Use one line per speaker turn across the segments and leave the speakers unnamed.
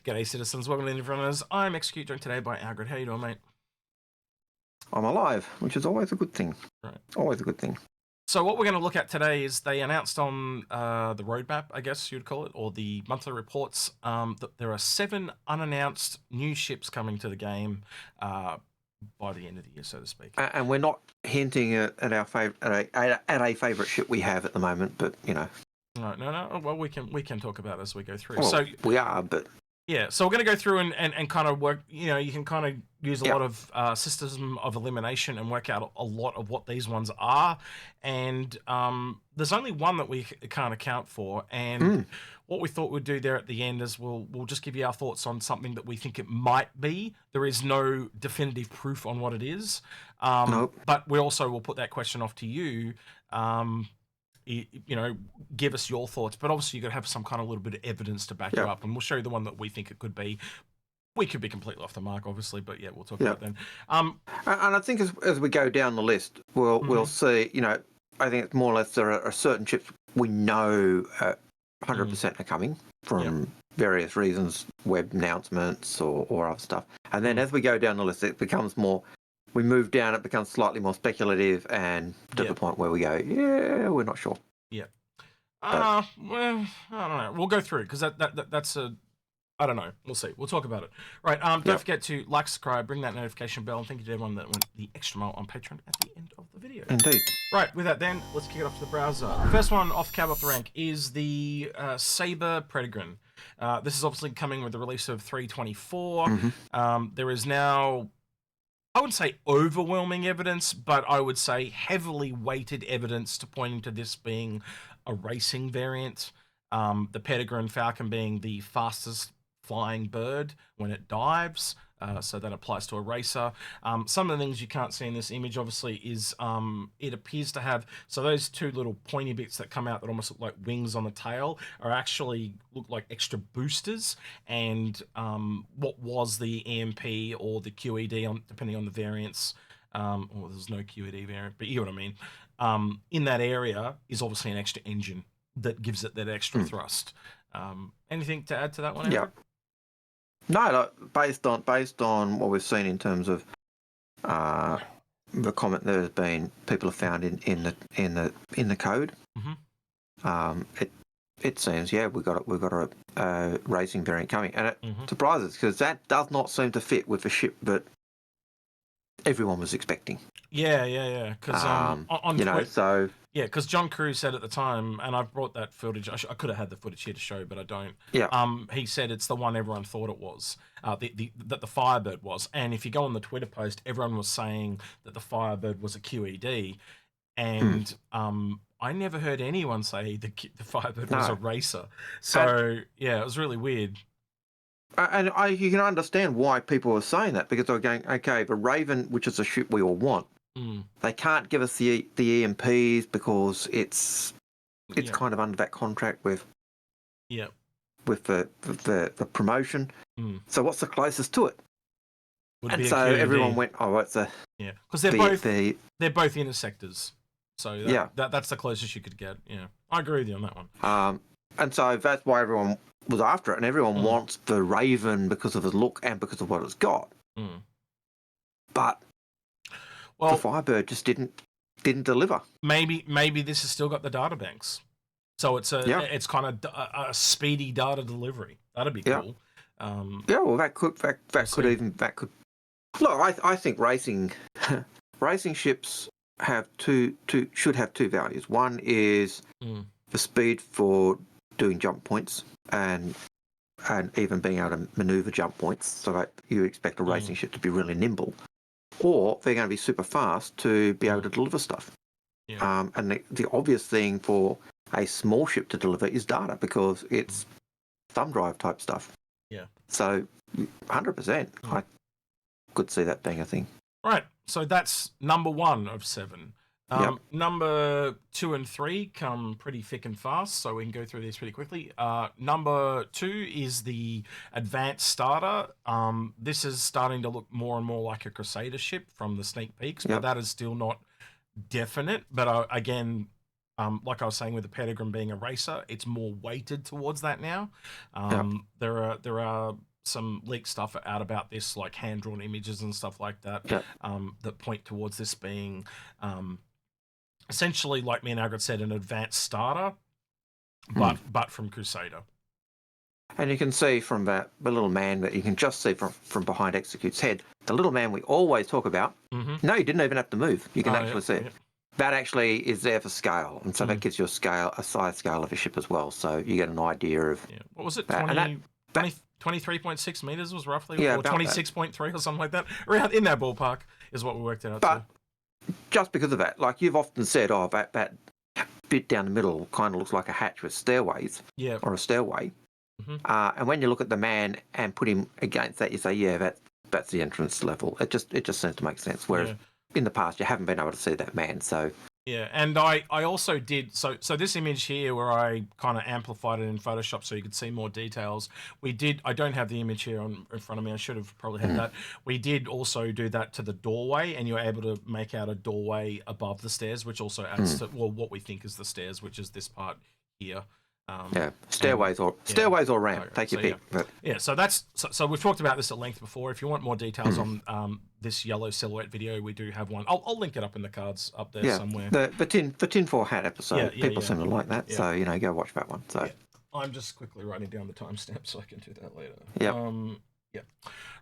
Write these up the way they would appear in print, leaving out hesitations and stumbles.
G'day, citizens. Welcome to Inforunners. I'm Execute, joined today by Algared. How you doing, mate?
I'm alive, which is always a good thing.
Right.
Always a good thing.
So what we're going to look at today is they announced on the roadmap, I guess you'd call it, or the monthly reports, that there are 7 unannounced new ships coming to the game by the end of the year, so to speak.
And we're not hinting at our favorite at a favorite ship we have at the moment, but you know.
No. Well, we can talk about it as we go through.
Well,
so
we are, but
yeah. So we're going to go through and kind of work. You know, you can kind of use a lot of system of elimination and work out a lot of what these ones are. And there's only one that we can't account for. And what we thought we'd do there at the end is we'll just give you our thoughts on something that we think it might be. There is no definitive proof on what it is.
Nope.
But we also will put that question off to you. You know, give us your thoughts, but obviously you've got to have some kind of little bit of evidence to back you up, and we'll show you the one that we think it could be. We could be completely off the mark, obviously, but yeah, we'll talk about it then. And
I think as we go down the list, we'll see. You know, I think it's more or less there are certain ships we know 100% are coming from various reasons, web announcements or other stuff. And then as we go down the list, it becomes more. We move down, it becomes slightly more speculative, and to the point where we go, yeah, we're not sure.
Yeah. Well, I don't know. We'll go through because that's a. I don't know. We'll see. We'll talk about it. Right. Don't forget to like, subscribe, ring that notification bell, and thank you to everyone that went the extra mile on Patreon at the end of the video.
Indeed.
Right. With that, then let's kick it off to the browser. First one off the rank is the Saber Predan. This is obviously coming with the release of 324. There is now, I wouldn't say overwhelming evidence, but I would say heavily weighted evidence to pointing to this being a racing variant. The Predan Falcon being the fastest flying bird when it dives, so that applies to a racer. Some of the things you can't see in this image, obviously, is it appears to have, so those 2 little pointy bits that come out that almost look like wings on the tail are actually look like extra boosters, and what was the EMP or the QED, depending on the variants, or there's no QED variant, but you know what I mean, in that area is obviously an extra engine that gives it that extra thrust. Anything to add to that one, Andrew?
No, based on what we've seen in terms of the comment that has been, people have found in the code. It seems we've got a racing variant coming, and it surprises because that does not seem to fit with the ship that everyone was expecting. Yeah.
Because on
you know, so.
Yeah, because John Crew said at the time, and I've brought that footage. I could have had the footage here to show, but I don't.
Yeah.
He said it's the one everyone thought it was. That the Firebird was, and if you go on the Twitter post, everyone was saying that the Firebird was a QED, and I never heard anyone say the Firebird was a racer. So yeah, it was really weird.
And you can understand why people were saying that, because they were going, okay, the Raven, which is a ship we all want. They can't give us the EMPs because it's kind of under that contract with the promotion. So what's the closest to it? And so everyone went, oh, it's a
because they're both intersectors. So that's the closest you could get. Yeah, I agree with you on that one.
And so that's why everyone was after it, and everyone wants the Raven because of its look and because of what it's got. But the Firebird just didn't deliver.
Maybe this has still got the data banks, so it's it's kind of a speedy data delivery. That'd be cool.
Well, that could. Look, I think racing ships have should have 2 values. One is the speed for doing jump points and even being able to maneuver jump points, so that you expect a racing ship to be really nimble. Or they're going to be super fast to be able to deliver stuff. And the obvious thing for a small ship to deliver is data, because it's thumb drive type stuff. So 100%, I could see that being a thing.
Right. So that's number 1 of 7. Number 2 and 3 come pretty thick and fast, so we can go through these pretty quickly. Number 2 is the Advanced Starter. This is starting to look more and more like a Crusader ship from the sneak peeks, but that is still not definite. But again, like I was saying with the Predan being a racer, it's more weighted towards that now. There are some leaked stuff out about this, like hand-drawn images and stuff like that, that point towards this being essentially, like me and Algared said, an advanced starter, but from Crusader.
And you can see from the little man that you can just see from behind Execute's head, the little man we always talk about. No, you didn't even have to move. You can actually see it. That actually is there for scale, and so that gives you a size scale of a ship as well. So you get an idea of
what was it? 23.6 meters was roughly, or 26.3 or something like that. Around in that ballpark is what we worked it out.
But just because of that, like you've often said, that bit down the middle kind of looks like a hatch with stairways, or a stairway. And when you look at the man and put him against that, you say, that's the entrance level. It just seems to make sense. Whereas in the past, you haven't been able to see that man. So
and I also did so this image here where I kind of amplified it in Photoshop so you could see more details. I don't have the image here in front of me. I should have probably had that. We did also do that to the doorway, and you're able to make out a doorway above the stairs, which also adds to what we think is the stairs, which is this part here.
Stairways or ramp. Okay, take your pick.
So we've talked about this at length before. If you want more details on this yellow silhouette video, we do have one. I'll link it up in the cards up there somewhere.
The tinfoil hat episode. People seem to like that, so go watch that one. So
I'm just quickly writing down the timestamp so I can do that later.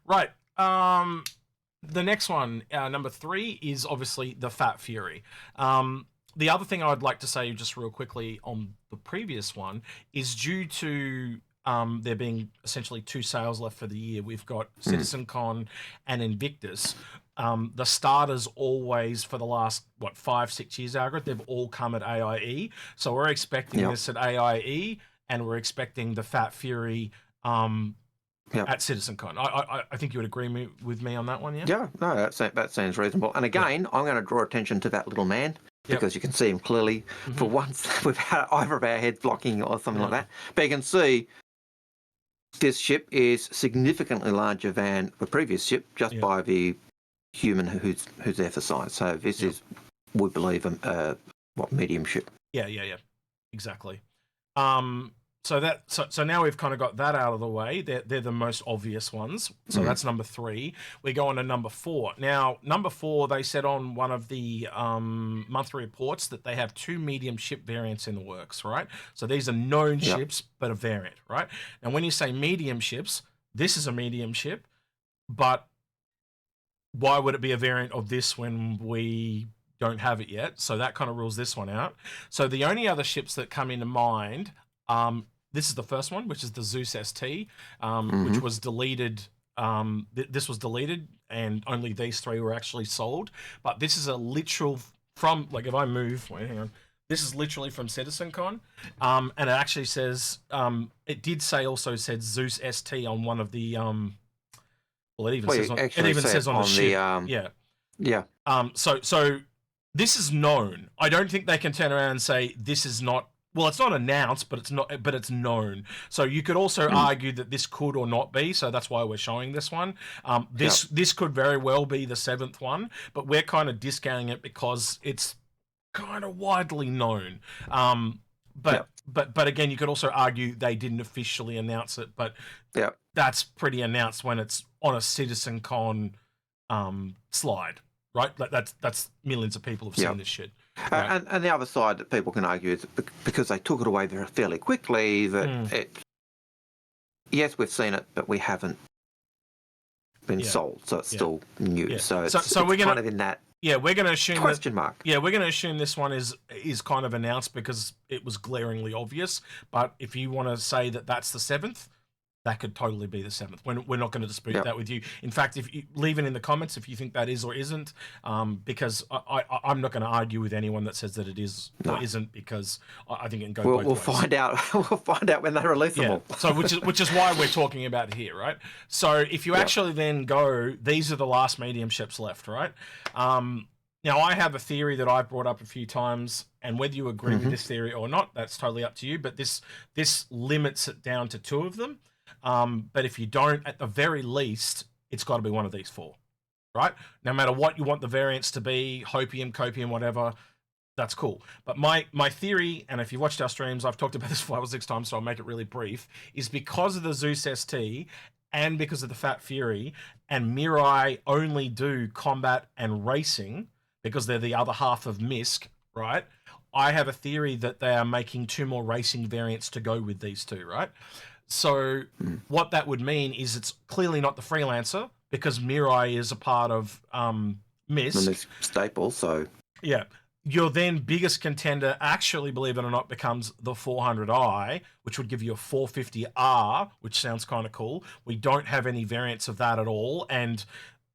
Right. The next one, number 3, is obviously the Fat Fury. The other thing I'd like to say just real quickly on the previous one is due to there being essentially 2 sales left for the year. We've got CitizenCon and Invictus. The starters always, for the last, 5-6 years, Algared, they've all come at AIE. So we're expecting this at AIE, and we're expecting the Fat Fury at CitizenCon. I think you would agree with me on that one,
Yeah, no, that seems reasonable. And again, I'm going to draw attention to that little man. Because you can see him clearly for once without either of our heads blocking or something like that. But you can see this ship is significantly larger than the previous ship just by the human who's there for size. So this is, we believe, medium ship.
Yeah, exactly. So now we've kind of got that out of the way. They're the most obvious ones. So that's number 3. We go on to number 4. Now, number 4, they said on one of the monthly reports that they have 2 medium ship variants in the works, right? So these are known ships, but a variant, right? And when you say medium ships, this is a medium ship, but why would it be a variant of this when we don't have it yet? So that kind of rules this one out. So the only other ships that come into mind, this is the first one, which is the Zeus St, which was deleted. This was deleted, and only these 3 were actually sold. But this is a literal from, like, if I move, wait, hang on. This is literally from CitizenCon, and it actually says, it did say also said Zeus St on one of the, it even says on the ship. So this is known. I don't think they can turn around and say this is not. Well, it's not announced, but it's known. So you could also argue that this could or not be. So that's why we're showing this one. This could very well be the 7th one, but we're kind of discounting it because it's kind of widely known. But again, you could also argue they didn't officially announce it, but that's pretty announced when it's on a CitizenCon slide, right? That's millions of people have seen this shit. Right.
And the other side that people can argue is because they took it away fairly quickly, that yes, we've seen it, but we haven't been sold, so it's still new. So we're kind of in that.
Yeah, we're going to assume
question mark.
Yeah, we're going to assume this one is kind of announced because it was glaringly obvious. But if you want to say that that's the 7th, that could totally be the 7th. We're not going to dispute that with you. In fact, if you leave it in the comments if you think that is or isn't, because I'm not going to argue with anyone that says that it is or isn't, because I think it can go both ways.
We'll find out. We'll find out when they release them all.
So which is why we're talking about it here, right? So if you actually then go, these are the last medium ships left, right? Now, I have a theory that I've brought up a few times, and whether you agree with this theory or not, that's totally up to you. But this limits it down to 2 of them. But if you don't, at the very least, it's got to be one of these 4, right? No matter what you want the variants to be, hopium, copium, whatever, that's cool. But my theory, and if you've watched our streams, I've talked about this 5 or 6 times, so I'll make it really brief, is because of the Zeus St and because of the Fat Fury, and Mirai only do combat and racing because they're the other half of MISC, right? I have a theory that they are making 2 more racing variants to go with these 2, right? So what that would mean is it's clearly not the Freelancer because Mirai is a part of MISC.
The MISC staple, so...
Yeah. Your then biggest contender, actually, believe it or not, becomes the 400i, which would give you a 450R, which sounds kind of cool. We don't have any variants of that at all, and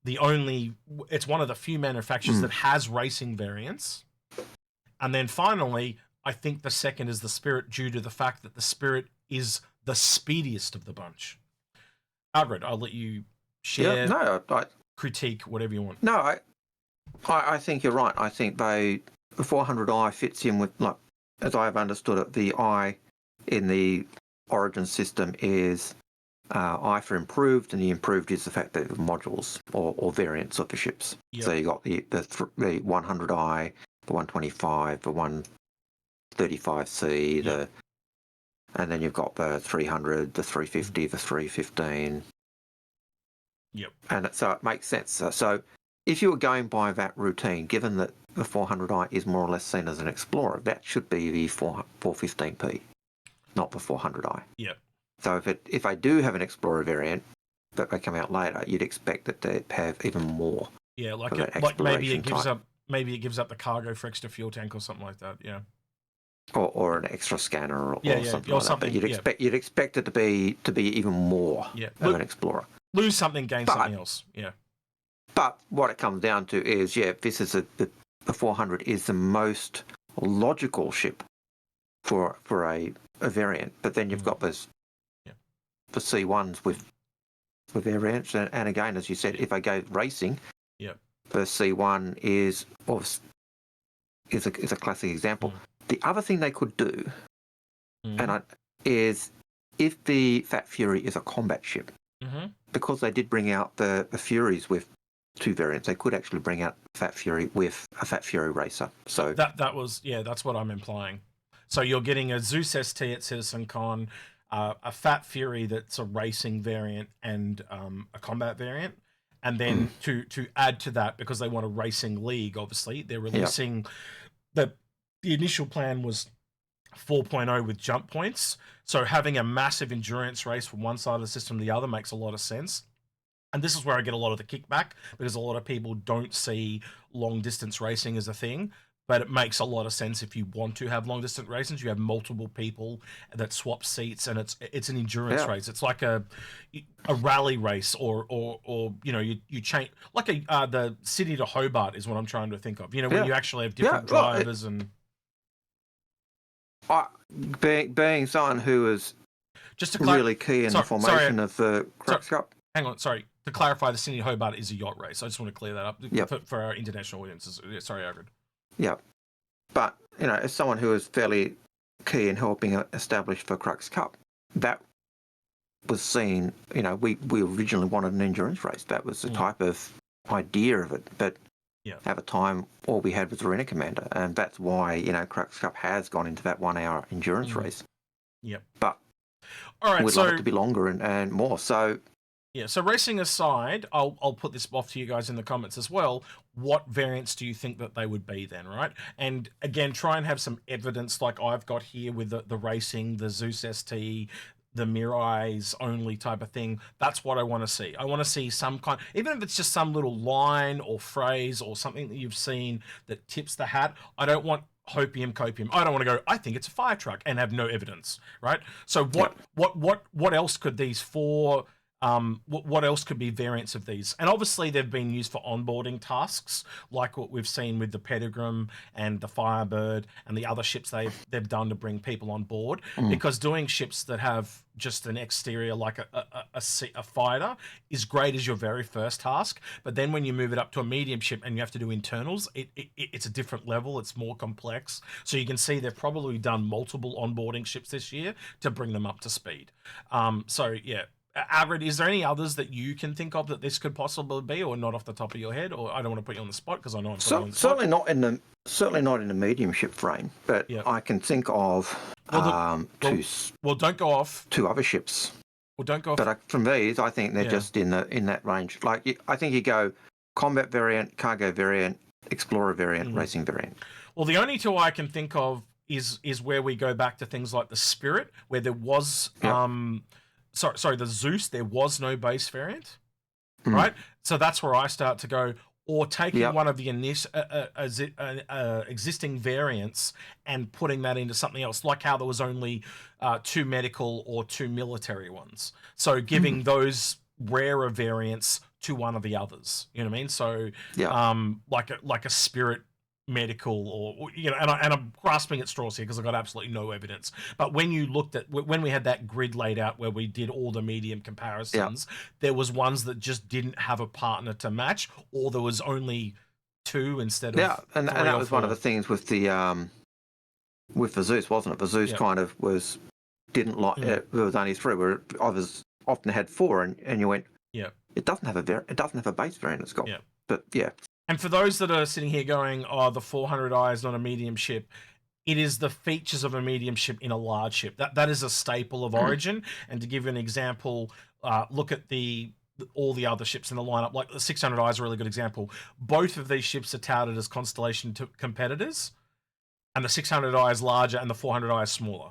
it's one of the few manufacturers that has racing variants. And then finally, I think the second is the Spirit, due to the fact that the Spirit is the speediest of the bunch. Algared, I'll let you share, critique, whatever you want.
No, I think you're right. I think the 400i fits in with, like, as I've understood it, the I in the Origin system is I for improved, and the improved is the fact that modules or variants of the ships. Yep. So you got the 100i, the 125, the 135C, yep. And then you've got the 300, the 350, the 315.
Yep.
And so it makes sense. So if you were going by that routine, given that the 400i is more or less seen as an Explorer, that should be the 415p, not the 400i.
Yep.
So if I do have an Explorer variant that they come out later, you'd expect it to have even more.
Yeah, like maybe it gives up the cargo for extra fuel tank or something like that. Yeah.
Or an extra scanner or something
or
like
something,
that. But you'd expect it to be even more of an Explorer.
Lose something, gain something else. Yeah.
But what it comes down to is, this is the 400 is the most logical ship for a variant. But then you've got the C1s with variants, and again, as you said, if I go racing, the C1 is a classic example. The other thing they could do, is if the Fat Fury is a combat ship, because they did bring out the Furies with 2 variants, they could actually bring out Fat Fury with a Fat Fury racer. So that's what I'm implying. So you're getting a Zeus St at CitizenCon, a Fat Fury that's a racing variant and a combat variant. And then to add to that, because they want a racing league, obviously, they're releasing the initial plan was 4.0 with jump points. So having a massive endurance race from one side of the system to the other makes a lot of sense. And this is where I get a lot of the kickback, because a lot of people don't see long distance racing as a thing. But it makes a lot of sense if you want to have long distance races. You have multiple people that swap seats, and it's an endurance race. It's like a rally race, or you change, like the Sydney to Hobart is what I'm trying to think of. When you actually have different drivers and. Being someone who is
just
really key in the formation of the Crux Cup.
Hang on, sorry. To clarify, the Sydney to Hobart is a yacht race. I just want to clear that up for our international audiences. Sorry, Algared.
Yeah, but as someone who is fairly key in helping establish the Crux Cup, that was seen. We originally wanted an endurance race. That was the type of idea of it. But at the time, all we had was Arena Commander, and that's why Crux Cup has gone into that 1 hour endurance race.
Yep.
But
all right,
we'd love it to be longer and more. So.
Yeah, so racing aside, I'll put this off to you guys in the comments as well. What variants do you think that they would be then, right? And again, try and have some evidence like I've got here with the racing, the Zeus St, the Mirai's only type of thing. That's what I want to see. I want to see some kind, even if it's just some little line or phrase or something that you've seen that tips the hat. I don't want hopium copium. I don't want to go, I think it's a fire truck and have no evidence, right? So what else could these four... what else could be variants of these? And obviously they've been used for onboarding tasks, like what we've seen with the Peregrine and the Firebird and the other ships they've done to bring people on board. Because doing ships that have just an exterior like a fighter is great as your very first task, but then when you move it up to a medium ship and you have to do internals, it's a different level. It's more complex. So you can see they've probably done multiple onboarding ships this year to bring them up to speed. Algared, is there any others that you can think of that this could possibly be, or not off the top of your head? Or I don't want to put you on the spot because I know I'm putting you on the spot.
Certainly not in the medium ship frame, but I can think of
don't go off.
2 other ships.
Well, don't go.
But from these, I think they're just in that range. Like I think you go combat variant, cargo variant, explorer variant, racing variant.
Well, the only two I can think of is where we go back to things like the Spirit, where there was sorry, the Zeus, there was no base variant, right? So that's where I start to go, or taking one of the existing variants and putting that into something else, like how there was only 2 medical or 2 military ones. So giving those rarer variants to one of the others, you know what I mean? So like a Spirit medical, or and I'm grasping at straws here because I've got absolutely no evidence. But when you looked at when we had that grid laid out where we did all the medium comparisons, there was ones that just didn't have a partner to match, or there was only 2 instead of
and that was
4.
one of the things with the Zeus, wasn't it? The Zeus kind of didn't like it. There was only 3, where others often had 4, and you went, it doesn't have a base variant. It's got, but
And for those that are sitting here going, oh, the 400i is not a medium ship, it is the features of a medium ship in a large ship. That is a staple of Origin. And to give you an example, look at all the other ships in the lineup. Like the 600i is a really good example. Both of these ships are touted as Constellation competitors, and the 600i is larger and the 400i is smaller.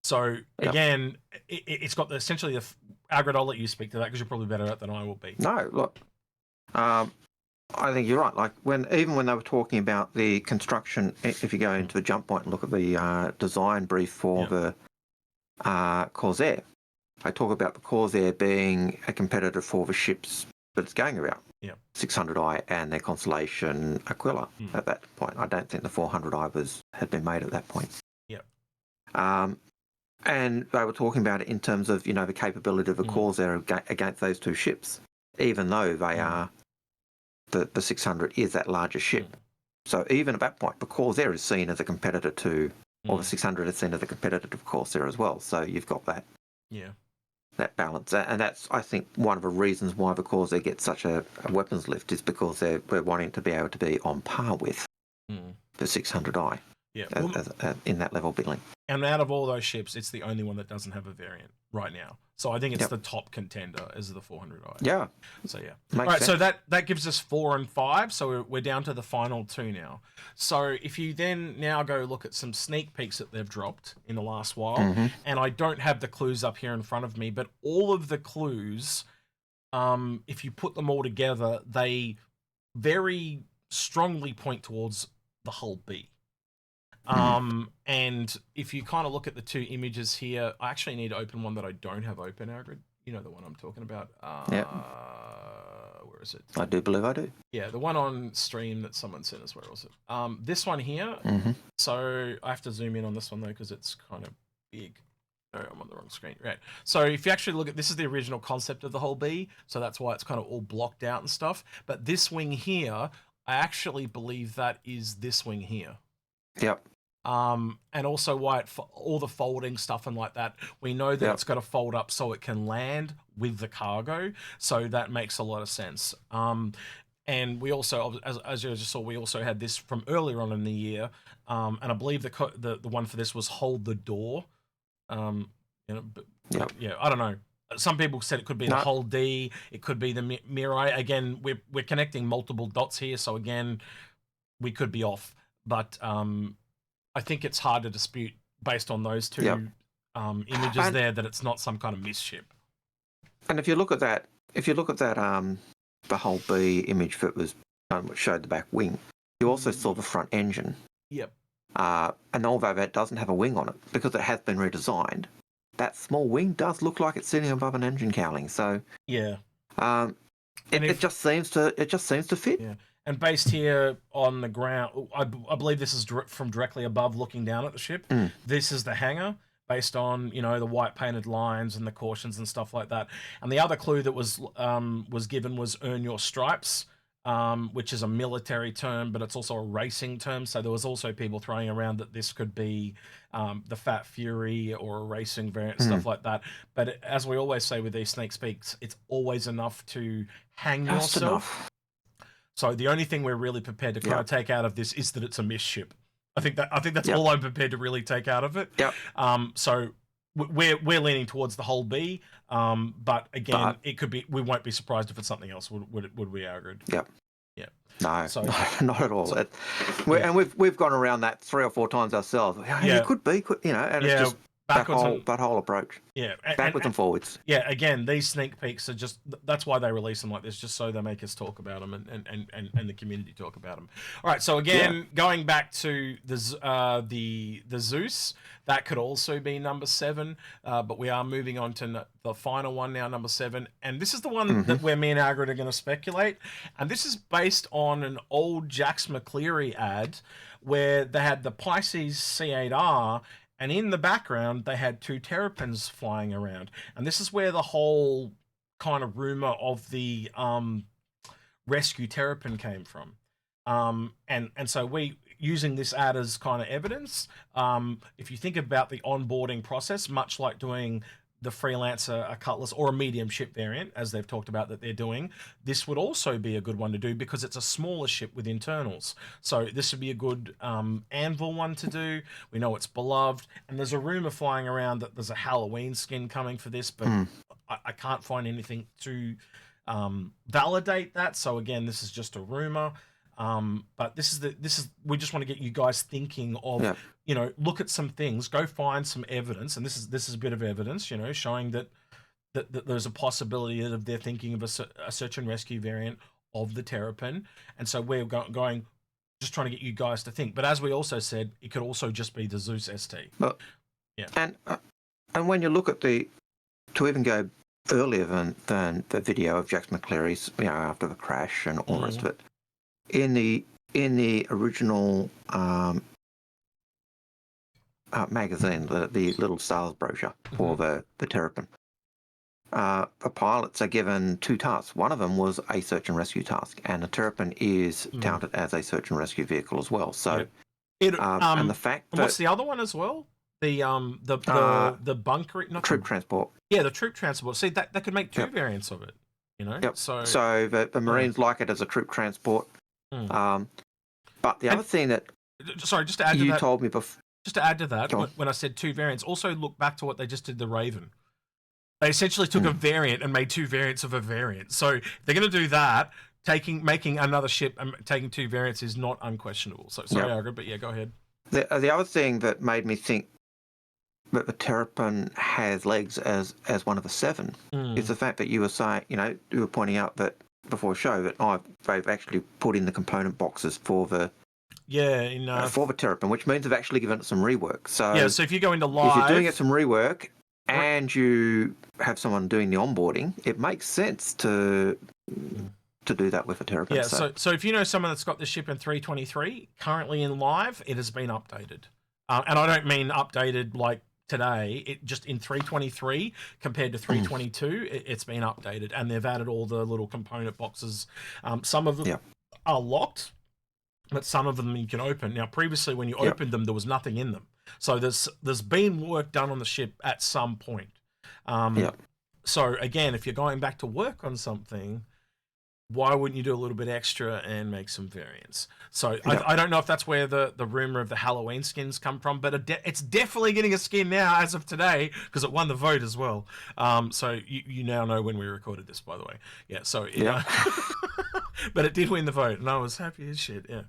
So again, it's got essentially the Algared. I'll let you speak to that because you're probably better at it than I will be.
No, look. I think you're right. Like even when they were talking about the construction, if you go into the jump point and look at the design brief for the Corsair, I talk about the Corsair being a competitor for the ships that it's going about. 600i and their Constellation Aquila at that point. I don't think the 400i had been made at that point. And they were talking about it in terms of the capability of a Corsair against those 2 ships, even though they are. The 600 is that larger ship. So even at that point, the Corsair is seen as a competitor to, or the 600 is seen as a competitor to Corsair as well. So you've got that that balance. And that's, I think, one of the reasons why the Corsair gets such a weapons lift is because we're wanting to be able to be on par with the 600i in that level billing.
And out of all those ships, it's the only one that doesn't have a variant right now. So I think it's the top contender as the 400i.
Yeah.
So yeah.
Makes
all right.
sense.
So that gives us 4 and 5. So we're down to the final 2 now. So if you then now go look at some sneak peeks that they've dropped in the last while, and I don't have the clues up here in front of me, but all of the clues, if you put them all together, they very strongly point towards the hull B. And if you kind of look at the 2 images here, I actually need to open one that I don't have open, Algared. You know the one I'm talking about. Where is it?
I do believe I do.
Yeah, the one on stream that someone sent us. Where was it? This one here. So I have to zoom in on this one though because it's kind of big. No, I'm on the wrong screen. Right. So if you actually look at this, is the original concept of the hull B. So that's why it's kind of all blocked out and stuff. But this wing here, I actually believe that is this wing here.
Yep.
And also why all the folding stuff and like that, we know that it's got to fold up so it can land with the cargo. So that makes a lot of sense. And we also, as you just saw, we also had this from earlier on in the year. And I believe the one for this was hold the door. I don't know. Some people said it could be the whole D. It could be the Mirai. Again, we're connecting multiple dots here. So again, we could be off. But I think it's hard to dispute based on those 2 images there that it's not some kind of misship.
And if you look at that, the whole B image that was which showed the back wing, you also saw the front engine.
Yep.
And although that doesn't have a wing on it because it has been redesigned, that small wing does look like it's sitting above an engine cowling. So it just seems to fit.
Yeah. And based here on the ground, I believe this is from directly above looking down at the ship. This is the hangar based on, the white painted lines and the cautions and stuff like that. And the other clue that was given was earn your stripes, which is a military term, but it's also a racing term. So there was also people throwing around that this could be the Fat Fury or a racing variant, stuff like that. But as we always say with these sneak peeks, it's always enough to hang yourself.
Enough.
So the only thing we're really prepared to kind of take out of this is that it's a misship. I think that's all I'm prepared to really take out of it.
Yep.
So we're leaning towards the whole B, but again,
But,
it could be. We won't be surprised if it's something else. Would we, Algared?
yep.
Yeah.
No,
So,
not at all.
So,
and we've gone around that 3 or 4 times ourselves. Yeah, it could be, and it's just that whole approach.
Yeah,
backwards and forwards.
Yeah, again, these sneak peeks are just, that's why they release them like this, just so they make us talk about them and the community talk about them. All right, so again, going back to the Zeus, that could also be number 7, but we are moving on to the final one now, number 7, and this is the one that where me and Algared are going to speculate, and this is based on an old Jax McCleary ad where they had the Pisces C8R. And in the background, they had 2 terrapins flying around. And this is where the whole kind of rumor of the rescue terrapin came from. And so we, using this ad as kind of evidence, if you think about the onboarding process, much like doing the Freelancer, a Cutlass, or a medium ship variant, as they've talked about that they're doing, this would also be a good one to do because it's a smaller ship with internals. So this would be a good Anvil one to do. We know it's beloved, and there's a rumor flying around that there's a Halloween skin coming for this, but I can't find anything to validate that. So again, this is just a rumor. But we just want to get you guys thinking of, look at some things, go find some evidence, and this is a bit of evidence, showing that there's a possibility of they're thinking of a search and rescue variant of the terrapin, and so we're going just trying to get you guys to think. But as we also said, it could also just be the Zeus ST.
But, and when you look at to even go earlier than the video of Jax McCleary's, after the crash and all the rest of it. In the original magazine, the Little Stars brochure for the terrapin, the pilots are given 2 tasks. One of them was a search and rescue task, and the terrapin is touted as a search and rescue vehicle as well. So, and the fact that,
what's the other one as well? The bunker, not
troop transport.
Yeah, the troop transport. See, that could make 2 variants of it.
Yep.
So
the Marines like it as a troop transport. But the other thing that
just to add to
you
that,
told me before,
just to add to that, when I said 2 variants, also look back to what they just did the Raven. They essentially took a variant and made 2 variants of a variant. So they're going to do that. Making another ship and taking 2 variants is not unquestionable. So sorry, Algared, but go ahead.
The other thing that made me think that the terrapin has legs as one of the 7 is the fact that you were saying, you were pointing out that before show that they've actually put in the component boxes for the for the terrapin, which means they've actually given it some rework. So
so if you go into live,
if you're doing it some rework and you have someone doing the onboarding, it makes sense to do that with a terrapin.
Yeah. So if you know someone that's got the ship in 323 currently in live, it has been updated, and I don't mean updated like today. It just in 323 compared to 322, it's been updated, and they've added all the little component boxes. Some of them are locked, but some of them you can open. Now, previously when you opened them, there was nothing in them. So there's been work done on the ship at some point. So again, if you're going back to work on something, why wouldn't you do a little bit extra and make some variants? So I don't know if that's where the rumor of the Halloween skins come from, but it's definitely getting a skin now as of today because it won the vote as well. So you now know when we recorded this, by the way. Yeah. So but it did win the vote, and I was happy as shit. Yeah.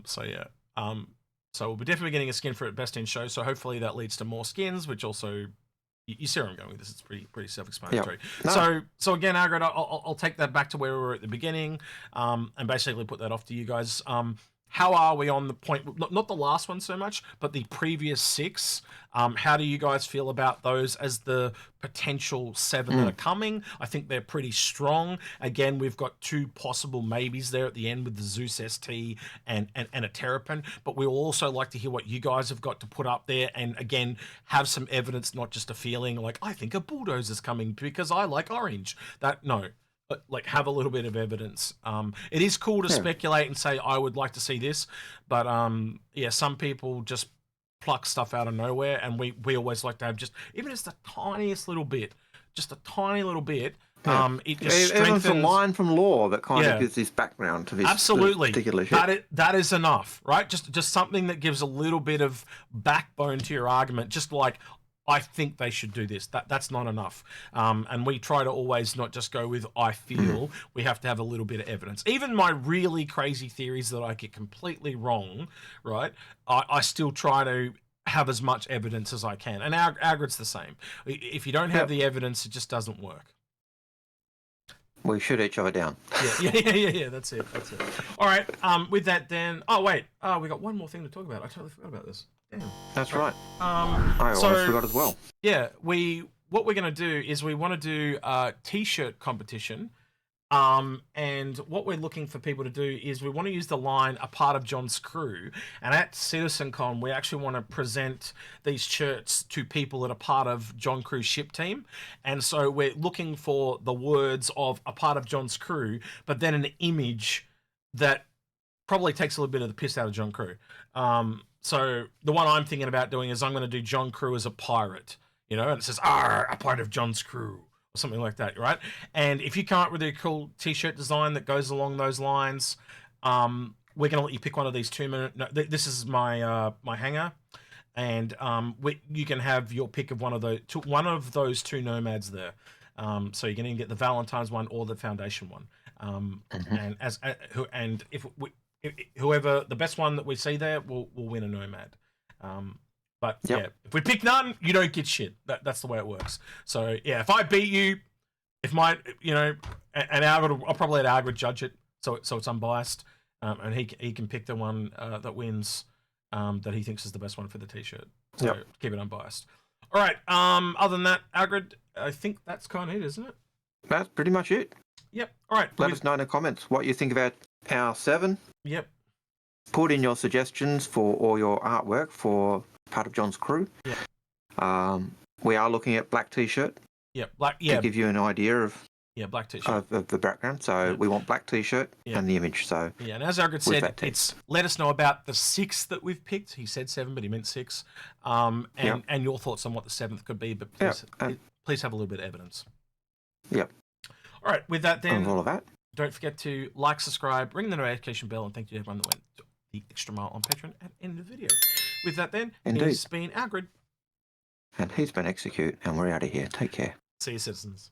So we'll be definitely getting a skin for it best in show. So hopefully that leads to more skins, which also. You see where I'm going with this. It's pretty self-explanatory. So again, Algared, I'll take that back to where we were at the beginning, and basically put that off to you guys. How are we on the point? Not the last one so much, but the previous 6. How do you guys feel about those as the potential 7 that are coming? I think they're pretty strong. Again, we've got 2 possible maybes there at the end with the Zeus ST and a Terrapin. But we also like to hear what you guys have got to put up there, and again, have some evidence, not just a feeling like I think a Bulldozer's coming because I like orange. But like have a little bit of evidence. It is cool to speculate and say I would like to see this, but some people just pluck stuff out of nowhere, and we always like to have just the tiniest little bit, just a tiny little bit. It just strengthens
a line from lore that kind of gives this background to this particular ship.
That is enough, right? Just something that gives a little bit of backbone to your argument, just like I think they should do this. That's not enough. And we try to always not just go with I feel. We have to have a little bit of evidence. Even my really crazy theories that I get completely wrong, right? I still try to have as much evidence as I can. And Algared's the same. If you don't have the evidence, it just doesn't work.
We shoot each other down.
Yeah. That's it. All right. With that, then. Oh wait. We got one more thing to talk about. I totally forgot about this. Damn.
That's right. I almost forgot as well.
Yeah. What we're gonna do is we want to do a T-shirt competition. And what we're looking for people to do is we want to use the line "a part of John's crew," and at CitizenCon we actually want to present these shirts to people that are part of John Crew's ship team, and so we're looking for the words of "a part of John's crew," but then an image that probably takes a little bit of the piss out of John Crew. So the one I'm thinking about doing is I'm going to do John Crew as a pirate, and it says "Arr, a part of John's crew." Or something like that, right? And if you come up with a cool T-shirt design that goes along those lines, we're going to let you pick one of these 2 minute. No, this is my my hanger, and you can have your pick of one of those two nomads there. So you can even get the Valentine's one or the Foundation one. And if whoever the best one that we see there will win a nomad. But yeah, if we pick none, you don't get shit. That's the way it works. So yeah, if I beat you, and Algared, I'll probably let Algared judge it, so it's unbiased, and he can pick the one that wins, that he thinks is the best one for the T-shirt. So keep it unbiased. All right. Other than that, Algared, I think that's kind of it, isn't it?
That's pretty much it.
Yep. All right.
Let us know in the comments what you think about our 7.
Yep.
Put in your suggestions for all your artwork for part of John's crew.
Yeah.
We are looking at black T-shirt.
Yeah, black. Yeah.
To give you an idea of
black T-shirt
of the background. So we want black T-shirt and the image. So
and as Algared said, it's let us know about the 6 that we've picked. He said 7, but he meant 6. And your thoughts on what the 7th could be. But please have a little bit of evidence.
Yep.
All right. With that, then,
all of that.
Don't forget to like, subscribe, ring the notification bell, and thank you to everyone that went the extra mile on Patreon at the end of the video. With that, then, he's been Algared.
And he's been Execute, and we're out of here. Take care.
See you, citizens.